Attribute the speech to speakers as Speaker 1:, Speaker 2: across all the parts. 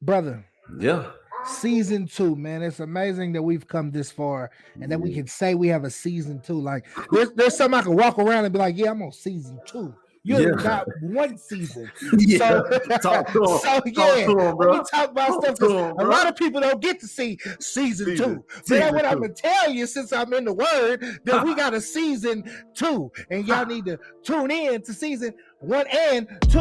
Speaker 1: brother.
Speaker 2: Yeah.
Speaker 1: Season 2, man. It's amazing that we've come this far and that we can say we have a season 2. Like there's something I can walk around and be like, yeah, I'm on season 2. You
Speaker 2: Yeah.
Speaker 1: ain't got one season.
Speaker 2: Yeah.
Speaker 1: So,
Speaker 2: Talk to him.
Speaker 1: so
Speaker 2: Talk
Speaker 1: yeah,
Speaker 2: to him,
Speaker 1: let
Speaker 2: bro.
Speaker 1: me talk about
Speaker 2: Talk
Speaker 1: stuff
Speaker 2: to
Speaker 1: because
Speaker 2: him,
Speaker 1: a
Speaker 2: bro.
Speaker 1: lot of people don't get to see season 2. But
Speaker 2: Season
Speaker 1: what I'm
Speaker 2: 2.
Speaker 1: gonna tell you, since I'm in the word, that we got a season 2, and y'all need to tune in to season 1 and 2.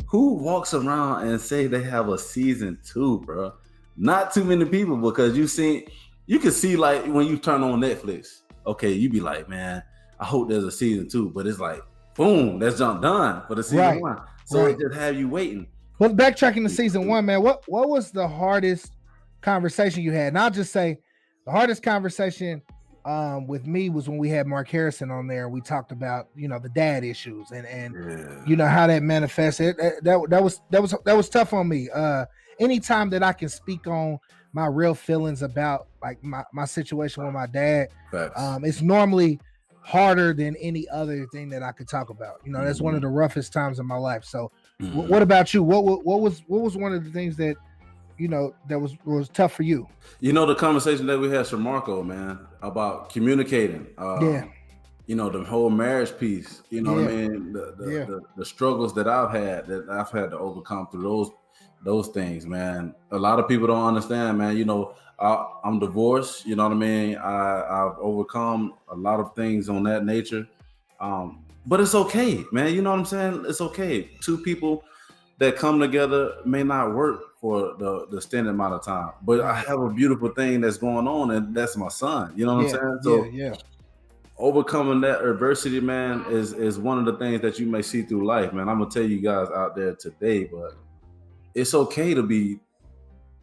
Speaker 2: Who walks around and say they have a season 2, bro? Not too many people, because you can see like when you turn on Netflix, okay, you be like, man, I hope there's a season 2, but it's like, boom, that's jump done for the season 1. So it just have you waiting.
Speaker 1: Well, backtracking to season 1, man, what was the hardest conversation you had? And I'll just say the hardest conversation with me was when we had Mark Harrison on there and we talked about, the dad issues and how that manifested. That was tough on me. Anytime that I can speak on my real feelings about like my situation with my dad, it's normally harder than any other thing that I could talk about. That's one of the roughest times in my life. So what about you? What was one of the things that that was tough for you?
Speaker 2: The conversation that we had with Marco, man, about communicating. The whole marriage piece. You know what I mean? The struggles that I've had to overcome through those things, man. A lot of people don't understand, man. I'm divorced. You know what I mean? I've overcome a lot of things on that nature. But it's okay, man. You know what I'm saying? It's okay. Two people that come together may not work for the extended amount of time, but I have a beautiful thing that's going on, and that's my son. You know what I'm saying? So overcoming that adversity, man, is one of the things that you may see through life, man. I'm gonna tell you guys out there today, but it's okay to be,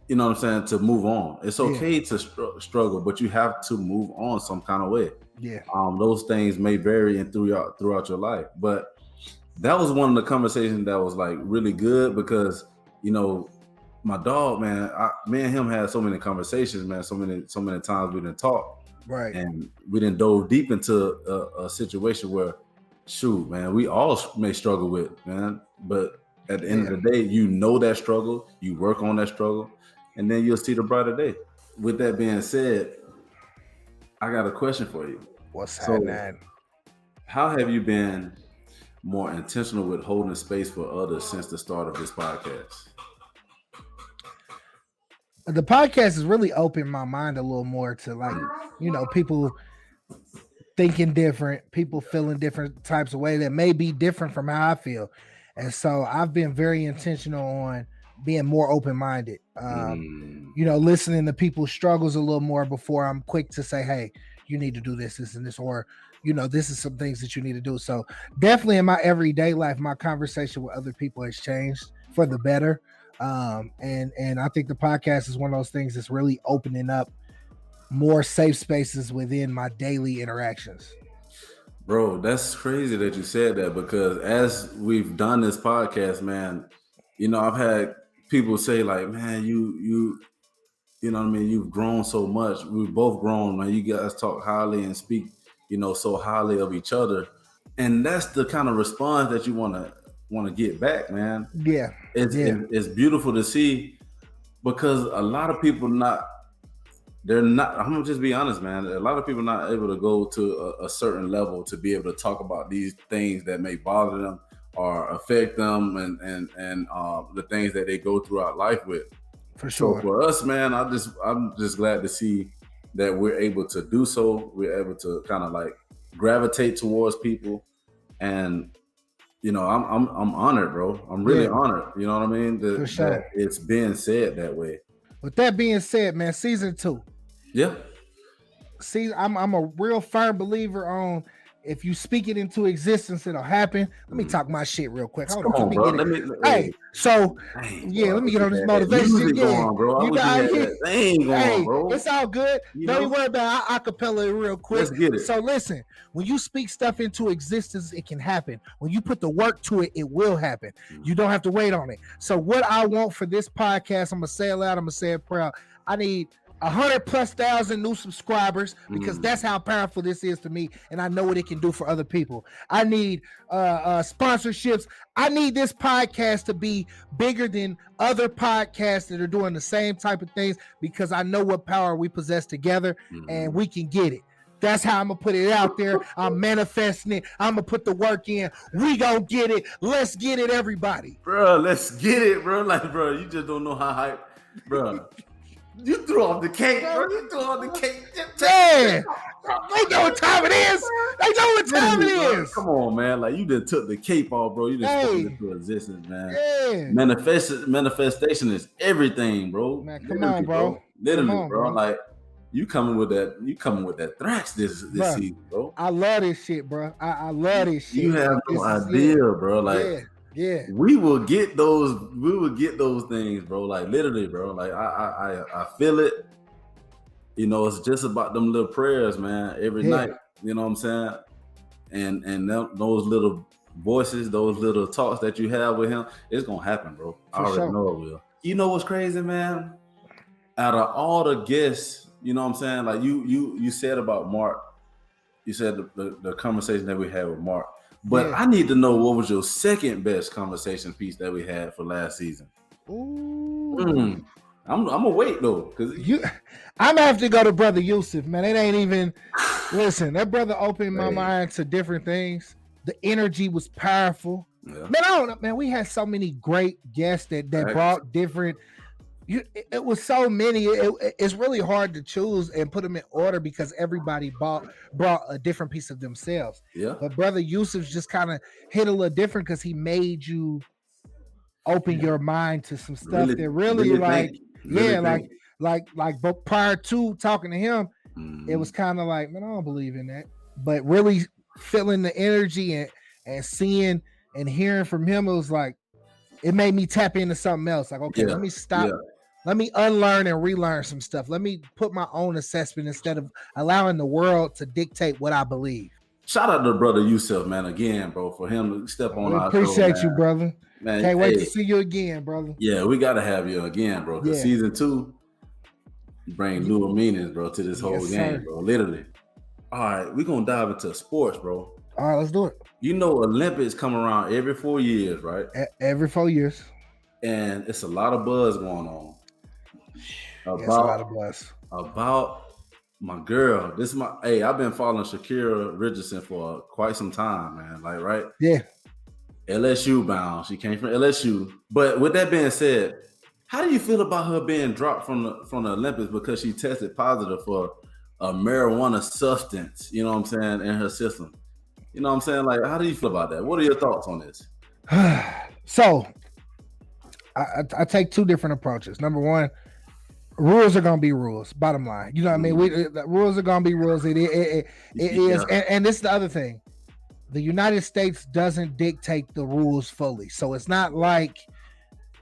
Speaker 2: you know what I'm saying, to move on. It's okay to struggle, but you have to move on some kind of way. Those things may vary throughout your life, but that was one of the conversations that was like really good because, my dog, man, me and him had so many conversations, man. So many times we didn't talk,
Speaker 1: right?
Speaker 2: And we didn't dove deep into a situation where, shoot, man, we all may struggle with, man. But at the end of the day, that struggle, you work on that struggle, and then you'll see the brighter day. With that being said, I got a question for you.
Speaker 1: What's happening?
Speaker 2: How have you been more intentional with holding space for others since the start of this podcast?
Speaker 1: The podcast has really opened my mind a little more to like, people thinking different, people feeling different types of way that may be different from how I feel. And so I've been very intentional on being more open-minded, listening to people's struggles a little more before I'm quick to say, hey, you need to do this and this, or, this is some things that you need to do. So definitely in my everyday life, my conversation with other people has changed for the better. And I think the podcast is one of those things that's really opening up more safe spaces within my daily interactions.
Speaker 2: Bro, that's crazy that you said that, because as we've done this podcast, man, I've had people say like, man, you know what I mean? You've grown so much. We've both grown, man. You guys talk highly and speak, so highly of each other. And that's the kind of response that you want to get back, man.
Speaker 1: Yeah.
Speaker 2: It's beautiful to see, because a lot of people they're not, I'm gonna just be honest, man. A lot of people not able to go to a certain level to be able to talk about these things that may bother them or affect them and the things that they go throughout life with.
Speaker 1: For sure.
Speaker 2: So for us, man, I'm just glad to see that we're able to do so. We're able to kind of like gravitate towards people, and I'm honored, bro. I'm really honored. You know what I mean? That it's being said that way.
Speaker 1: With that being said, man, season 2.
Speaker 2: Yeah.
Speaker 1: See, I'm a real firm believer on, if you speak it into existence, it'll happen. Let me talk my shit real quick. Hold on,
Speaker 2: bro.
Speaker 1: Let me get on this motivation.
Speaker 2: Bro.
Speaker 1: It's all good. Don't worry about acapella real quick.
Speaker 2: Let's get it.
Speaker 1: So listen, when you speak stuff into existence, it can happen. When you put the work to it, it will happen. You don't have to wait on it. So what I want for this podcast, I'm gonna say it loud, I'm gonna say it proud. I need 100,000+ new subscribers, because that's how powerful this is to me, and I know what it can do for other people. I need sponsorships. I need this podcast to be bigger than other podcasts that are doing the same type of things, because I know what power we possess together, and we can get it. That's how I'm gonna put it out there. I'm manifesting it. I'm gonna put the work in. We gonna get it. Let's get it, everybody.
Speaker 2: Bro, let's get it, bro. Like, bro, you just don't know how hype, bro. You threw off the cake, bro. You threw off the cake.
Speaker 1: Man, they know what time it is. They know what time it is.
Speaker 2: Come on, man. Like, you just took the cape off, bro. You just spoke into existence, man.
Speaker 1: Yeah.
Speaker 2: Manifestation is everything, bro.
Speaker 1: Man, come on, bro.
Speaker 2: Literally, bro. Like, you coming with that thrash this season, bro.
Speaker 1: I love this shit, bro. I love this shit.
Speaker 2: You have no idea, bro. Like,
Speaker 1: yeah.
Speaker 2: We will get those things, bro. Like, literally, bro. Like, I feel it. You know, it's just about them little prayers, man, every night. You know what I'm saying? And those little voices, those little talks that you have with him, it's gonna happen, bro. I already know it will. You know what's crazy, man? Out of all the guests, you know what I'm saying? Like, you said about Mark, you said the conversation that we had with Mark. But I need to know, what was your second best conversation piece that we had for last season?
Speaker 1: Ooh.
Speaker 2: I'm gonna wait though, because
Speaker 1: I'm gonna have to go to Brother Yusuf, man. It ain't even listen. That brother opened my mind to different things. The energy was powerful. Yeah. Man, I don't know, man. We had so many great guests that brought different. It was so many. It's really hard to choose and put them in order, because everybody brought a different piece of themselves.
Speaker 2: Yeah.
Speaker 1: But Brother Yusuf just kind of hit a little different, because he made you open your mind to some stuff that really but prior to talking to him, it was kind of like, man, I don't believe in that. But really feeling the energy and seeing and hearing from him, it was like, it made me tap into something else. Like, okay, let me stop. Yeah. Let me unlearn and relearn some stuff. Let me put my own assessment instead of allowing the world to dictate what I believe.
Speaker 2: Shout out to Brother Yusuf, man, again, bro, for him to step on our show.
Speaker 1: Appreciate you, brother. Man, can't wait to see you again, brother.
Speaker 2: Yeah, we got to have you again, bro, because season 2 bring new meanings, bro, to this whole game, bro, literally. All right, we're going to dive into sports, bro.
Speaker 1: All right, let's do it.
Speaker 2: You know, Olympics come around every 4 years, right?
Speaker 1: Every 4 years.
Speaker 2: And it's a lot of buzz going on.
Speaker 1: It's a lot of buzz.
Speaker 2: About my girl. I've been following Shakira Richardson for quite some time, man. Like, right?
Speaker 1: Yeah.
Speaker 2: LSU bound. She came from LSU. But with that being said, how do you feel about her being dropped from the Olympics because she tested positive for a marijuana substance, you know what I'm saying, in her system? You know what I'm saying? Like, how do you feel about that? What are your thoughts on this?
Speaker 1: So, I take two different approaches. Number one, rules are gonna be rules. Bottom line, you know what I mean. The rules are gonna be rules. It is, and this is the other thing. The United States doesn't dictate the rules fully, so it's not like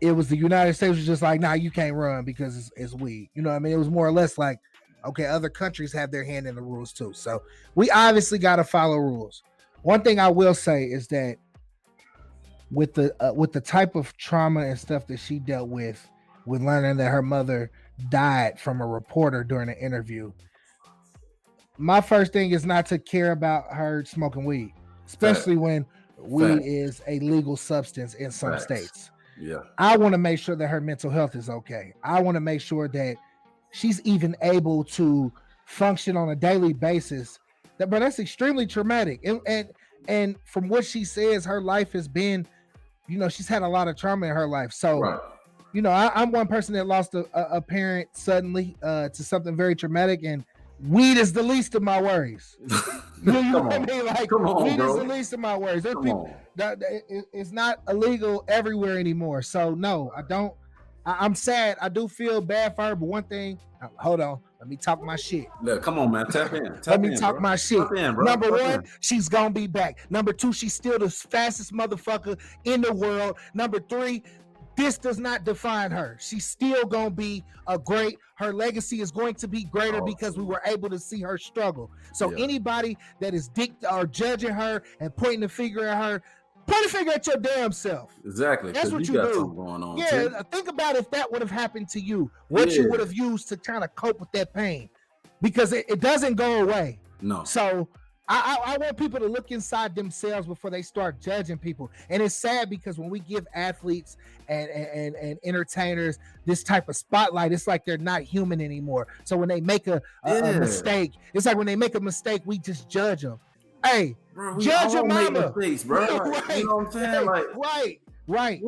Speaker 1: it was the United States was just like, nah, you can't run because it's weed. You know what I mean? It was more or less like, okay, other countries have their hand in the rules too. So we obviously got to follow rules. One thing I will say is that with the type of trauma and stuff that she dealt with learning that her mother died from a reporter during an interview, my first thing is not to care about her smoking weed, especially when weed is a legal substance in some states.
Speaker 2: Yeah,
Speaker 1: I want to make sure that her mental health is okay. I want to make sure that she's even able to function on a daily basis. But that's extremely traumatic. And from what she says, her life has been, you know, she's had a lot of trauma in her life. So, you know, I'm one person that lost a parent suddenly to something very traumatic, and weed is the least of my worries. You know what I mean? Like, weed is the least of my worries. There's people that it's not illegal everywhere anymore. So no, I don't. I'm sad. I do feel bad for her. But one thing, hold on. Let me talk my shit.
Speaker 2: Look, come on, man. Tap in.
Speaker 1: Let me talk my shit. Number one, she's gonna be back. Number two, she's still the fastest motherfucker in the world. Number three, this does not define her. She's still gonna be her legacy is going to be greater because we were able to see her struggle. So anybody that is judging her and pointing the finger at her, Point a finger at your damn self.
Speaker 2: Exactly.
Speaker 1: That's what
Speaker 2: you
Speaker 1: you
Speaker 2: got
Speaker 1: do.
Speaker 2: something going on.
Speaker 1: Yeah,
Speaker 2: too.
Speaker 1: think about if that would have happened to you, what you would have used to kind of cope with that pain, because it doesn't go away.
Speaker 2: No.
Speaker 1: So I want people to look inside themselves before they start judging people. And it's sad because when we give athletes and entertainers this type of spotlight, it's like they're not human anymore. So when they make a mistake, it's like when they make a mistake, we just judge them. Hey,
Speaker 2: bro,
Speaker 1: judge your mama.
Speaker 2: Mistakes, bro. Like,
Speaker 1: right,
Speaker 2: you know what I'm saying? Like,
Speaker 1: right.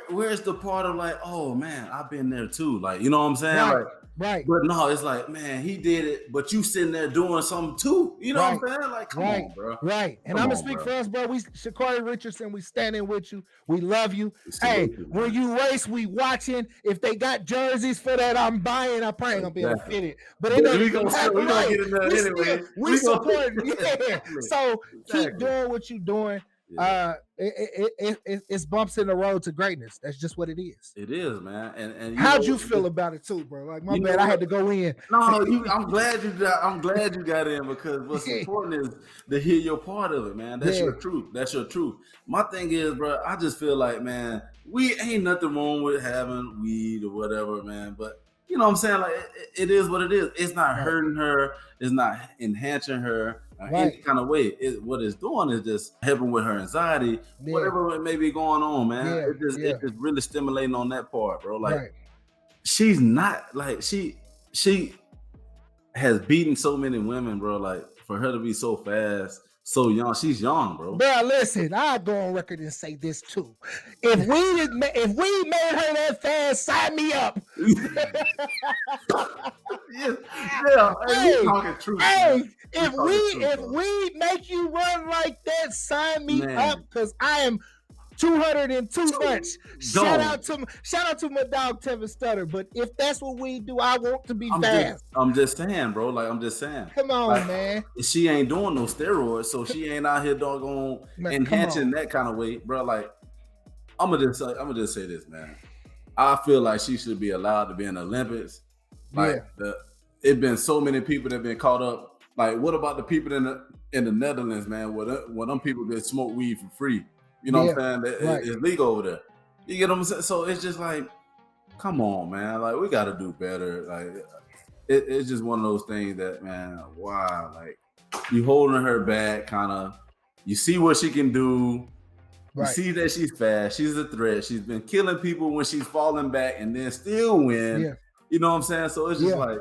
Speaker 2: Where's the part of like, oh man, I've been there too. Like, you know what I'm saying?
Speaker 1: Right.
Speaker 2: But no, it's like, man, he did it, but you sitting there doing something too. You know what I'm saying? Like, come on, bro.
Speaker 1: Right. And I'm gonna speak for us, bro. We Sha'Carri Richardson, we standing with you. We love you. Hey, when you race, we watching. If they got jerseys for that, I'm buying. I probably ain't gonna be able to fit it. But it
Speaker 2: we gonna get in there anyway.
Speaker 1: We support it. Yeah. So keep doing what you're doing. Yeah. It's bumps in the road to greatness. That's just what it is.
Speaker 2: It is, man. And
Speaker 1: how'd you feel about it too, bro? Like, my bad, I had to go in.
Speaker 2: No, I'm glad you got in, because what's important is to hear your part of it, man. That's your truth. That's your truth. My thing is, bro, I just feel like, man, we ain't nothing wrong with having weed or whatever, man. But you know what I'm saying? Like, it is what it is. It's not hurting her. It's not enhancing her. Any kind of way. What it's doing is just helping with her anxiety, whatever it may be going on, man. It's just really stimulating on that part, bro. Like, she's not like she has beaten so many women, bro. Like, for her to be so fast, so young, she's young, bro.
Speaker 1: Bro, listen, I'll go on record and say this too. If we made her that fast, sign me up.
Speaker 2: Hey, talking truth.
Speaker 1: Hey, if we make you run like that, sign me up, because I am 202 much. Shout out to my dog Tevin Stutter. But if that's what we do, I want to be fast.
Speaker 2: I'm just saying, bro. Like, I'm just saying.
Speaker 1: Come on, like, man.
Speaker 2: She ain't doing no steroids, so she ain't out here doggone enhancing that kind of way, bro. Like, I'm gonna just say this, man. I feel like she should be allowed to be in the Olympics. Like, it's been so many people that have been caught up. Like, what about the people in the Netherlands, man? Where them people that smoke weed for free? You know what I'm saying? It's legal over there. You get what I'm saying? So it's just like, come on, man. Like, we got to do better. Like, it's just one of those things that, man, wow. Like, you holding her back, kind of. You see what she can do. You see that she's fast. She's a threat. She's been killing people when she's falling back and then still win. Yeah. You know what I'm saying? So it's just like,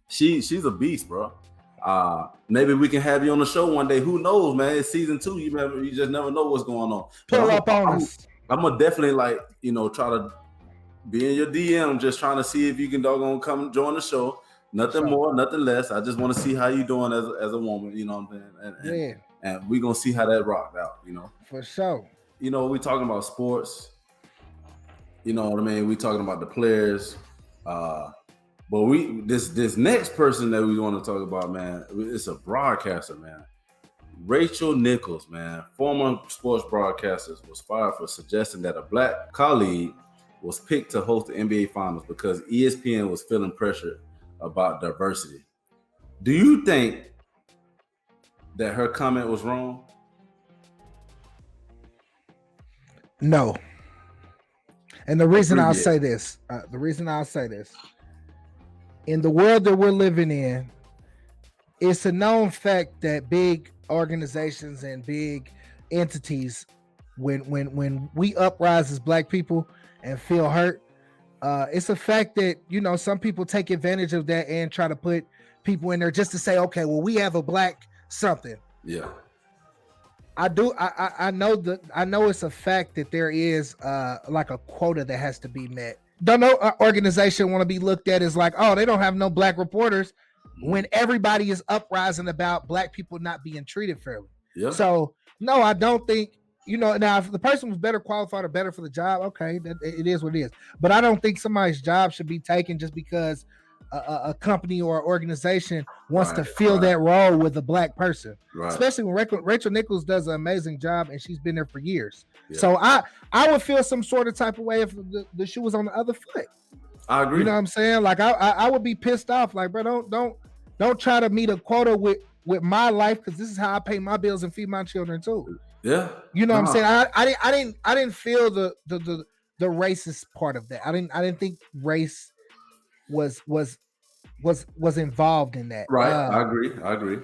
Speaker 2: she's a beast, bro. Maybe we can have you on the show one day. Who knows, man? It's season 2. You just never know what's going on.
Speaker 1: Pull up on us.
Speaker 2: I'm gonna definitely, like, try to be in your DM, just trying to see if you can doggone come join the show. Nothing more, nothing less. I just want to see how you doing as a woman. You know what I'm saying? And we gonna see how that rocked out.
Speaker 1: For sure.
Speaker 2: We talking about sports. You know what I mean? We talking about the players. But this next person that we want to talk about, man, it's a broadcaster, man. Rachel Nichols, man, former sports broadcaster, was fired for suggesting that a black colleague was picked to host the NBA Finals because ESPN was feeling pressure about diversity. Do you think that her comment was wrong?
Speaker 1: No. And the reason I'll say this, in the world that we're living in, it's a known fact that big organizations and big entities, when we uprise as black people and feel hurt, it's a fact that, some people take advantage of that and try to put people in there just to say, okay, well, we have a black something.
Speaker 2: Yeah.
Speaker 1: I know it's a fact that there is like a quota that has to be met. Don't no organization want to be looked at as like, oh, they don't have no black reporters, when everybody is uprising about black people not being treated fairly. Yeah. So no, I don't think, now if the person was better qualified or better for the job, okay, it is what it is. But I don't think somebody's job should be taken just because a company or organization wants to fill that role with a black person, especially when Rachel Nichols does an amazing job and she's been there for years. Yeah. So I would feel some sort of type of way if the shoe was on the other foot.
Speaker 2: I agree.
Speaker 1: You know what I'm saying? Like I would be pissed off. Like, bro, don't try to meet a quota with my life, because this is how I pay my bills and feed my children too.
Speaker 2: Yeah.
Speaker 1: You know what I'm
Speaker 2: No.
Speaker 1: saying? I didn't feel the racist part of that. I didn't think race was involved in that.
Speaker 2: Right. I agree. I agree.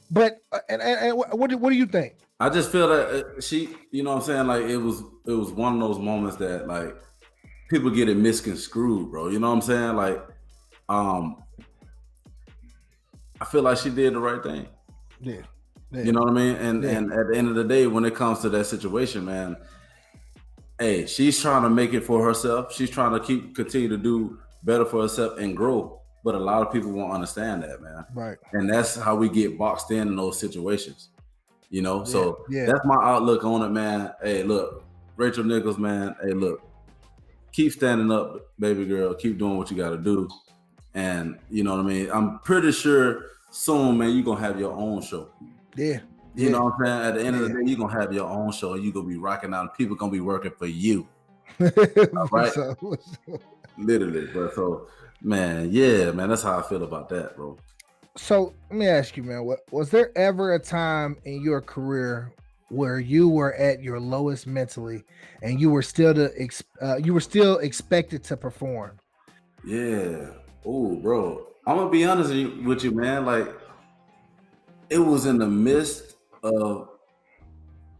Speaker 1: But and what do you think?
Speaker 2: I just feel that she, you know what I'm saying? Like it was one of those moments that like people get it misconstrued, bro. You know what I'm saying? Like, um, I feel like she did the right thing.
Speaker 1: Yeah.
Speaker 2: You know what I mean? And
Speaker 1: Yeah.
Speaker 2: and at the end of the day, when it comes to that situation, man, hey, she's trying to make it for herself. She's trying to continue to do better for herself and grow. But a lot of people won't understand that, man.
Speaker 1: Right.
Speaker 2: And that's how we get boxed in those situations. You know,
Speaker 1: Yeah.
Speaker 2: so
Speaker 1: Yeah.
Speaker 2: that's my outlook on it, man. Hey, look, Rachel Nichols, man. Hey, look, keep standing up, baby girl. Keep doing what you got to do. And you know what I mean? I'm pretty sure soon, man, you're going to have your own show.
Speaker 1: Yeah.
Speaker 2: You know what I'm saying? At the end of the
Speaker 1: Yeah.
Speaker 2: day, you're going to have your own show and you're going to be rocking out and people going to be working for you. All right? Literally. But so, man, yeah, man, that's how I feel about that, bro.
Speaker 1: So let me ask you, man, was there ever a time in your career where you were at your lowest mentally and you were still expected to perform?
Speaker 2: Yeah. Oh, bro. I'm gonna be honest with you, man. Like, it was in the midst of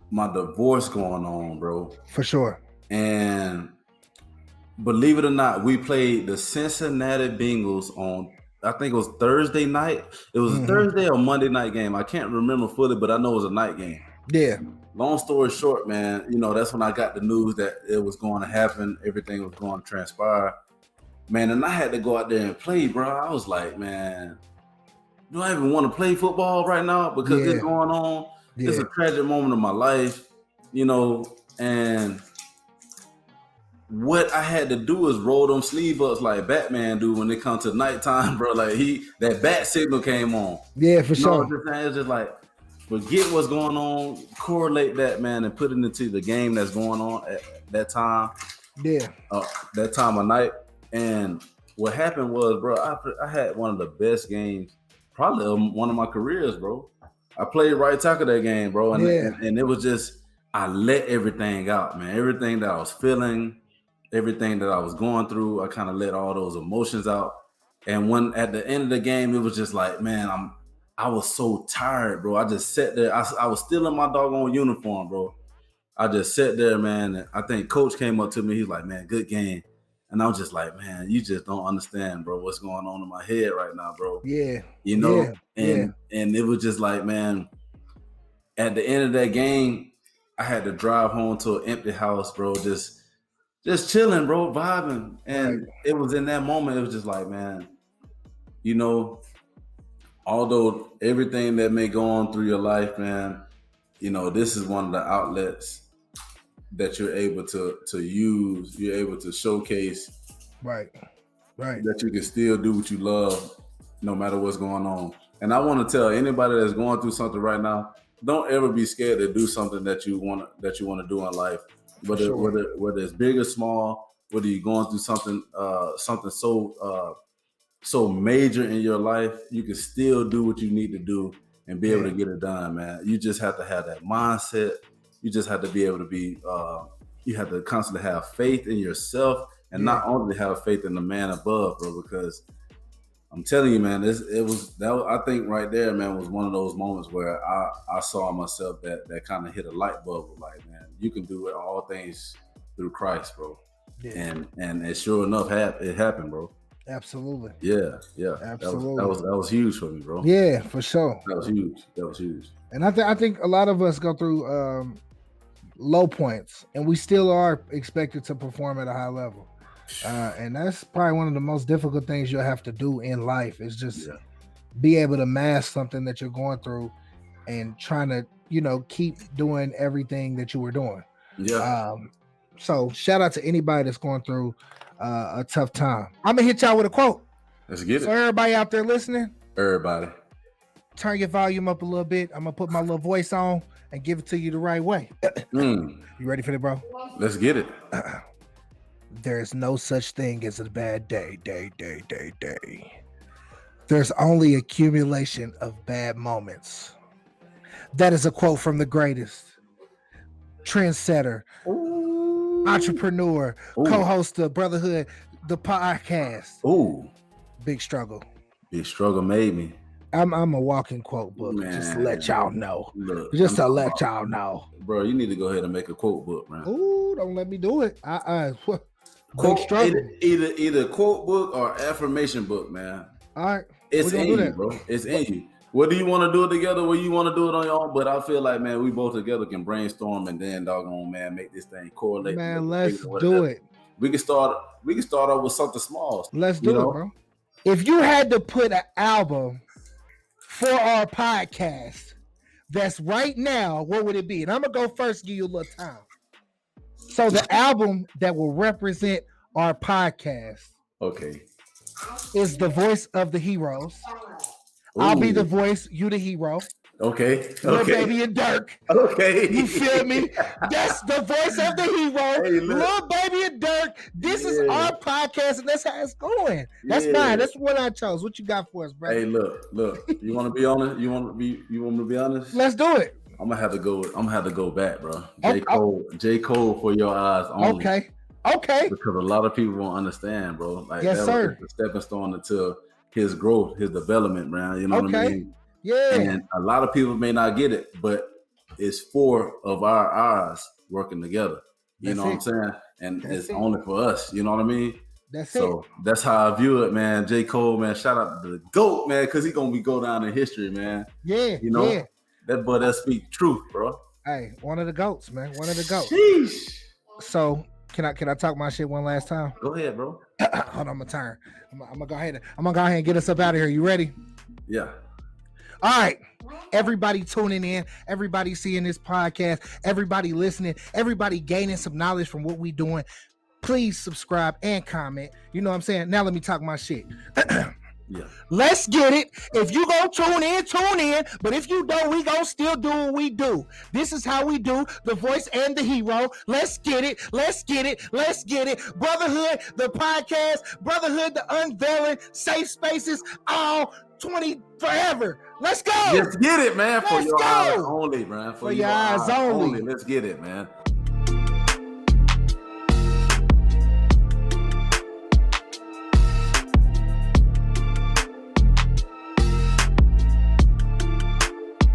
Speaker 2: my divorce going on, bro.
Speaker 1: For sure.
Speaker 2: And believe it or not, we played the Cincinnati Bengals on, I think it was Thursday night. It was a Thursday or Monday night game. I can't remember fully, but I know it was a night game.
Speaker 1: Yeah.
Speaker 2: Long story short, man, you know, that's when I got the news that it was going to happen. Everything was going to transpire. Man, and I had to go out there and play, bro. I was like, man, do I even want to play football right now? Because it's going on. Yeah. It's a tragic moment of my life, you know, and what I had to do is roll them sleeve ups like Batman do when it comes to nighttime, bro. Like that bat signal came on.
Speaker 1: Yeah, for sure.
Speaker 2: It's just like, forget what's going on, correlate that, man, and put it into the game that's going on at that time.
Speaker 1: Yeah.
Speaker 2: That time of night. And what happened was, bro, I had one of the best games, probably one of my careers, bro. I played right tackle that game, bro. And it was just, I let everything out, man. Everything that I was feeling, everything that I was going through, I kind of let all those emotions out. And when at the end of the game, it was just like, man, I was so tired, bro. I just sat there. I was still in my doggone uniform, bro. I just sat there, man. And I think coach came up to me. He's like, man, good game. And I was just like, man, you just don't understand, bro, what's going on in my head right now, bro.
Speaker 1: Yeah.
Speaker 2: You know? And it was just like, man, at the end of that game, I had to drive home to an empty house, bro, just chilling, bro, vibing. And it was in that moment, it was just like, man, you know, although everything that may go on through your life, man, you know, this is one of the outlets that you're able to use, you're able to showcase,
Speaker 1: right,
Speaker 2: that you can still do what you love no matter what's going on. And I want to tell anybody that's going through something right now, don't ever be scared to do something that you want to do in life, whether it's big or small, whether you're going through something so major in your life, you can still do what you need to do and be able to get it done, man. You just have to have that mindset. You just have to be able to be, you have to constantly have faith in yourself and not only have faith in the man above, bro, because I'm telling you, man, I think right there, man, was one of those moments where I saw myself that kind of hit a light bulb. Like, man, you can do all things through Christ, bro. Yeah. And sure enough, it happened, bro.
Speaker 1: Absolutely.
Speaker 2: Yeah.
Speaker 1: Absolutely.
Speaker 2: That was huge for me, bro.
Speaker 1: Yeah, for sure.
Speaker 2: That was huge.
Speaker 1: And I think a lot of us go through low points, and we still are expected to perform at a high level. And that's probably one of the most difficult things you'll have to do in life is just be able to mask something that you're going through and trying to, you know, keep doing everything that you were doing.
Speaker 2: Yeah.
Speaker 1: So shout out to anybody that's going through a tough time. I'm gonna hit y'all with a quote.
Speaker 2: Let's get it.
Speaker 1: So everybody out there listening,
Speaker 2: everybody,
Speaker 1: turn your volume up a little bit. I'm gonna put my little voice on and give it to you the right way. You ready for it, bro?
Speaker 2: Let's get it.
Speaker 1: There is no such thing as a bad day. There's only accumulation of bad moments. That is a quote from the greatest trendsetter, entrepreneur, co-host of Brotherhood the podcast.
Speaker 2: Ooh,
Speaker 1: Big Struggle.
Speaker 2: Big Struggle made me.
Speaker 1: I'm a walking quote book. Man, just to let y'all know.
Speaker 2: Look,
Speaker 1: just to let y'all know.
Speaker 2: Bro, you need to go ahead and make a quote book, man.
Speaker 1: Ooh, don't let me do it.
Speaker 2: Quote, either quote book or affirmation book, man.
Speaker 1: All right.
Speaker 2: It's in you, bro. It's in you. Whether you want to do it together, whether you want to do it on your own, but I feel like, man, we both together can brainstorm and then doggone, man, make this thing correlate.
Speaker 1: Man, let's do it.
Speaker 2: We can start off with something small.
Speaker 1: Let's do it, bro. If you had to put an album for our podcast that's right now, what would it be? And I'm gonna go first, give you a little time. So the album that will represent our podcast,
Speaker 2: okay,
Speaker 1: is The Voice of the Heroes. Ooh. I'll be the voice, you the hero.
Speaker 2: Okay.
Speaker 1: Lil Baby and Dirk.
Speaker 2: Okay.
Speaker 1: You feel me? That's the voice of the hero. Hey, Lil Baby and Dirk. This is our podcast, and that's how it's going. That's mine. That's what I chose. What you got for us, bro?
Speaker 2: Hey, look. You want to be honest? You want me to be honest?
Speaker 1: Let's do it.
Speaker 2: I'm gonna have to go back, bro. J. Cole for your eyes only.
Speaker 1: Okay.
Speaker 2: Because a lot of people won't understand, bro. Like
Speaker 1: yes, sir.
Speaker 2: Was the stepping stone into his growth, his development, man. You know what I mean?
Speaker 1: Yeah.
Speaker 2: And a lot of people may not get it, but it's 4 of our eyes working together. You know what I'm saying? And it's only for us. You know what I mean? That's how I view it, man. J. Cole, man. Shout out to the GOAT, man, because he's gonna go down in history, man.
Speaker 1: Yeah.
Speaker 2: You know, that boy that speak truth, bro.
Speaker 1: Hey, one of the GOATs, man. One of the GOATs.
Speaker 2: Sheesh.
Speaker 1: So can I talk my shit one last time?
Speaker 2: Go ahead, bro.
Speaker 1: Hold on, I'm gonna turn. I'm gonna go ahead and get us up out of here. You ready?
Speaker 2: Yeah.
Speaker 1: All right, everybody tuning in, everybody seeing this podcast, everybody listening, everybody gaining some knowledge from what we doing. Please subscribe and comment. You know what I'm saying? Now let me talk my shit.
Speaker 2: Yeah.
Speaker 1: Let's get it. If you gonna tune in. But if you don't, we gonna still do what we do. This is how we do the voice and the hero. Let's get it. Brotherhood, the podcast. Brotherhood, the Unveiling. Safe spaces. All 20 forever. Let's go.
Speaker 2: Let's get it, man. For your eyes only, man.
Speaker 1: For your eyes only.
Speaker 2: Let's get it, man.